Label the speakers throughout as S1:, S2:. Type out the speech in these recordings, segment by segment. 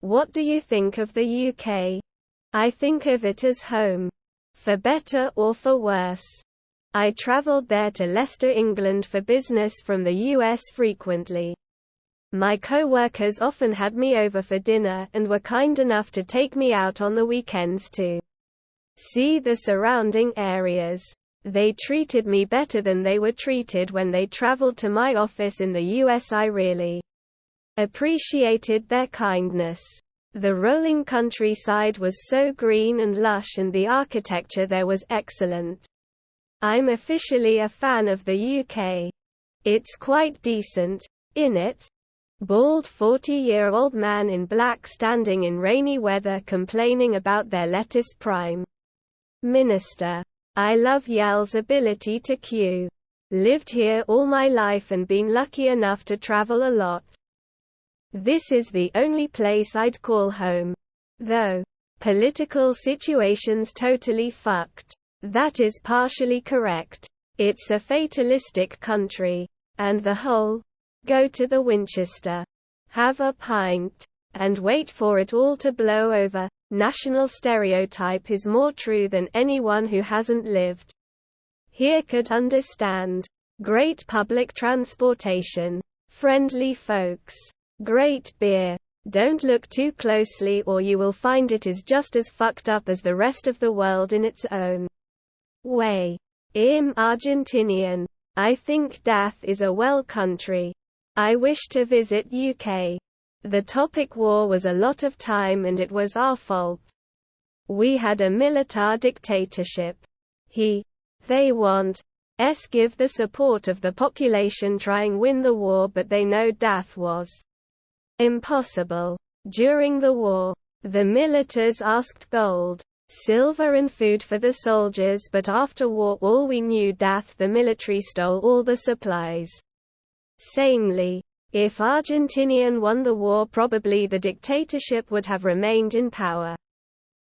S1: What do you think of the UK? I think of it as home. For better or for worse. I travelled there to Leicester, England for business from the US frequently. My co-workers often had me over for dinner and were kind enough to take me out on the weekends to see the surrounding areas. They treated me better than they were treated when they travelled to my office in the US. I really appreciated their kindness. The rolling countryside was so green and lush, and the architecture there was excellent. I'm officially a fan of the UK. It's quite decent, innit? Bald 40-year-old man in black standing in rainy weather complaining about their lettuce prime minister. I love Yale's ability to queue. Lived here all my life and been lucky enough to travel a lot. This is the only place I'd call home. Though political situation's totally fucked. That is partially correct. It's a fatalistic country. And the whole go to the Winchester, have a pint, and wait for it all to blow over national stereotype is more true than anyone who hasn't lived here could understand. Great public transportation, friendly folks, great beer. Don't look too closely or you will find it is just as fucked up as the rest of the world in its own way. I'm Argentinian. I think death is a well country. I wish to visit UK. The topic war was a lot of time and it was our fault. We had a militar dictatorship. They want give the support of the population trying win the war, but they know death was impossible. During the war, the militars asked gold, silver and food for the soldiers, but after war all we knew death. The military stole all the supplies. Samely, if Argentinian won the war, probably the dictatorship would have remained in power.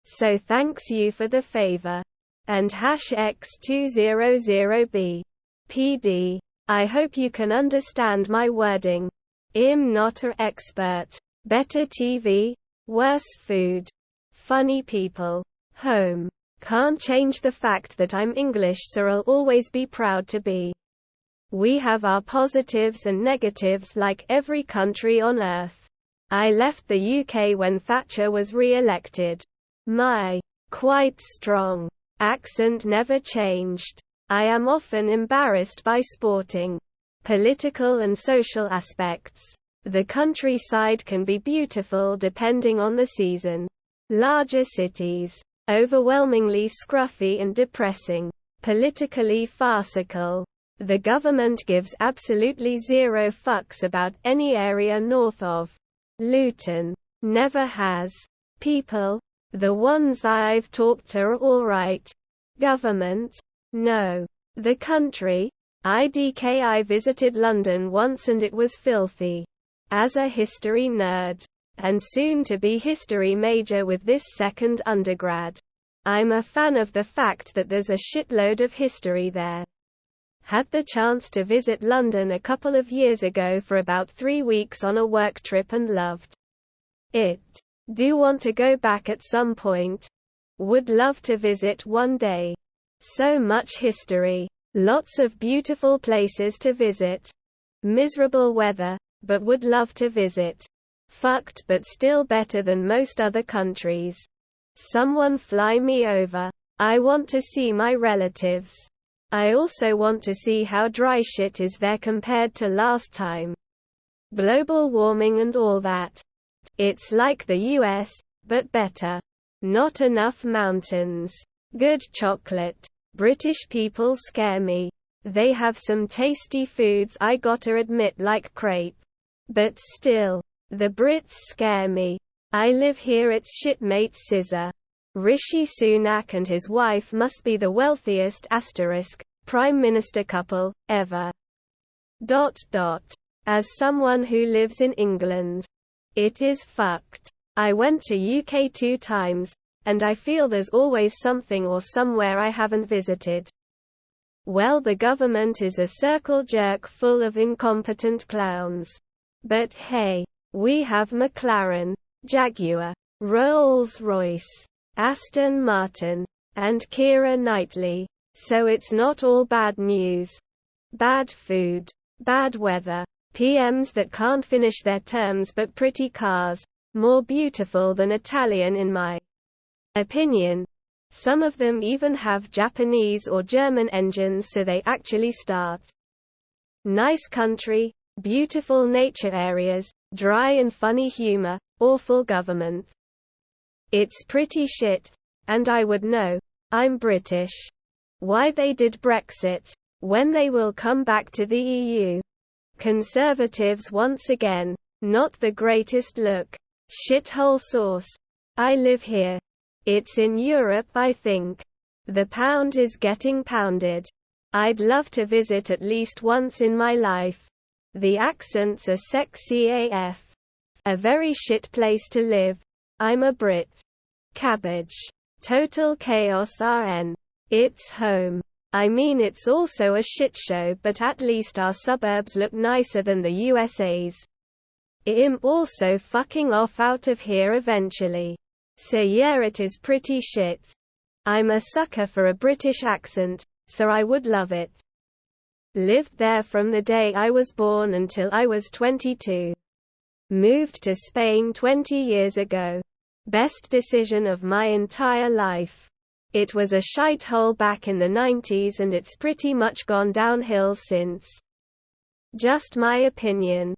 S1: So thanks you for the favor. And #X200B. PD. I hope you can understand my wording. I'm not an expert. Better TV, worse food, funny people, home. Can't change the fact that I'm English, so I'll always be proud to be. We have our positives and negatives like every country on earth. I left the UK when Thatcher was re-elected. My quite strong accent never changed. I am often embarrassed by sporting, political and social aspects. The countryside can be beautiful depending on the season. Larger cities, overwhelmingly scruffy and depressing. Politically farcical. The government gives absolutely zero fucks about any area north of Luton. Never has. People, the ones I've talked to, are alright. Government? No. The country? I visited London once and it was filthy. As a history nerd, and soon to be history major with this second undergrad, I'm a fan of the fact that there's a shitload of history there. Had the chance to visit London a couple of years ago for about 3 weeks on a work trip and loved it. Do want to go back at some point. Would love to visit one day. So much history. Lots of beautiful places to visit. Miserable weather, but would love to visit. Fucked but still better than most other countries. Someone fly me over. I want to see my relatives. I also want to see how dry shit is there compared to last time. Global warming and all that. It's like the US, but better. Not enough mountains. Good chocolate. British people scare me. They have some tasty foods, I gotta admit, like crepe. But still, the Brits scare me. I live here, it's shitmate scissor. Rishi Sunak and his wife must be the wealthiest prime minister couple ever. As someone who lives in England, it is fucked. I went to UK 2 times, and I feel there's always something or somewhere I haven't visited. Well, the government is a circle jerk full of incompetent clowns. But hey, we have McLaren, Jaguar, Rolls-Royce, Aston Martin, and Keira Knightley. So it's not all bad news. Bad food, bad weather, PMs that can't finish their terms but pretty cars, more beautiful than Italian in my opinion. Some of them even have Japanese or German engines so they actually start. Nice country, beautiful nature areas, dry and funny humor, awful government. It's pretty shit. And I would know. I'm British. Why they did Brexit. When they will come back to the EU. Conservatives once again. Not the greatest look. Shithole sauce. I live here. It's in Europe, I think. The pound is getting pounded. I'd love to visit at least once in my life. The accents are sexy AF. A very shit place to live. I'm a Brit. Cabbage. Total chaos RN. It's home. I mean it's also a shit show but at least our suburbs look nicer than the USA's. I'm also fucking off out of here eventually. So yeah, it is pretty shit. I'm a sucker for a British accent, so I would love it. Lived there from the day I was born until I was 22. Moved to Spain 20 years ago. Best decision of my entire life. It was a shithole back in the 90s and it's pretty much gone downhill since. Just my opinion.